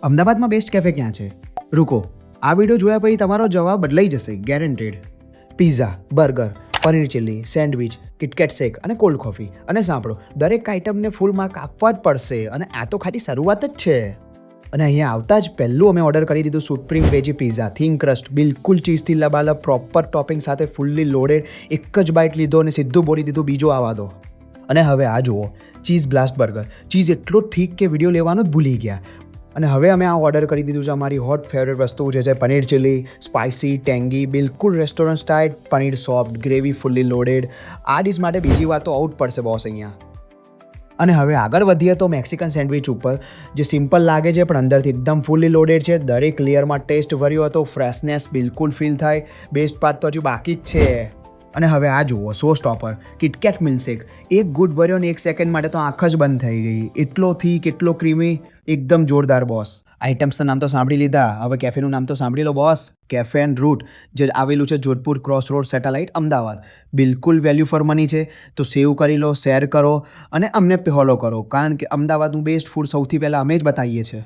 અમદાવાદમાં best cafe ક્યાં છે? રૂકો, આ વિડીયો જોયા પછી તમારો જવાબ બદલાઈ જશે, guaranteed. Pizza, burger, paneer chilli, sandwich, KitKat shake અને કોલ્ડ કોફી. અને સાંભળો, દરેક આઇટમને ફૂલ માર્ક આપવા જ પડશે. અને આ તો ખાલી શરૂઆત જ છે. અને અહીંયા આવતા જ પહેલું અમે ઓર્ડર કરી દીધું supreme veggie pizza, thin crust, બિલકુલ ચીઝથી લબાલબ, પ્રોપર ટોપિંગ સાથે ફૂલ્લી લોડેડ. એક જ બાઇટ લીધો અને સીધું બોલી દીધું બીજો આવવા દો. અને હવે આ જુઓ, ચીઝ બ્લાસ્ટ બર્ગર. ચીઝ એટલો ઠીક કે વિડીયો લેવાનું જ ભૂલી ગયા. અને હવે અમે આ ઓર્ડર કરી દીધું છે અમારી હોટ ફેવરેટ વસ્તુ જે છે પનીર ચીલ્લી, સ્પાઇસી, ટેંગી, બિલકુલ restaurant style, paneer soft, gravy fully loaded. આ ડિશ માટે બીજી વાર તો આઉટ પડશે બોસ અહીંયા. અને હવે આગળ વધીએ તો મેક્સિકન સેન્ડવિચ ઉપર, જે સિમ્પલ લાગે છે પણ અંદરથી એકદમ ફૂલી લોડેડ છે. દરેક લેયરમાં ટેસ્ટ ભર્યો હતો, ફ્રેશનેસ બિલકુલ ફીલ થાય. બેસ્ટ પાર્ટ તો હજુ બાકી જ છે. અને હવે આ જુઓ, સો સ્ટોપર, કિટકેટ મિલ્કશેક. એક ગુડ ભર્યો ને 1 સેકન્ડ માટે તો આંખ જ બંધ થઈ ગઈ. એટલો થીક, એટલો ક્રીમી, એકદમ જોરદાર બોસ. આઇટમ્સના નામ તો સાંભળી લીધા, હવે કેફેનું નામ તો સાંભળી લો બોસ. કેફે એન્ડ રૂટ, જે આવેલું છે Jodhpur cross road, satellite, Ahmedabad. બિલકુલ વેલ્યુ ફોર મની છે. તો સેવ કરી લો, શેર કરો અને અમને ફોલો કરો, કારણ કે અમદાવાદનું બેસ્ટ ફૂડ સૌથી પહેલાં અમે જ બતાવીએ છીએ.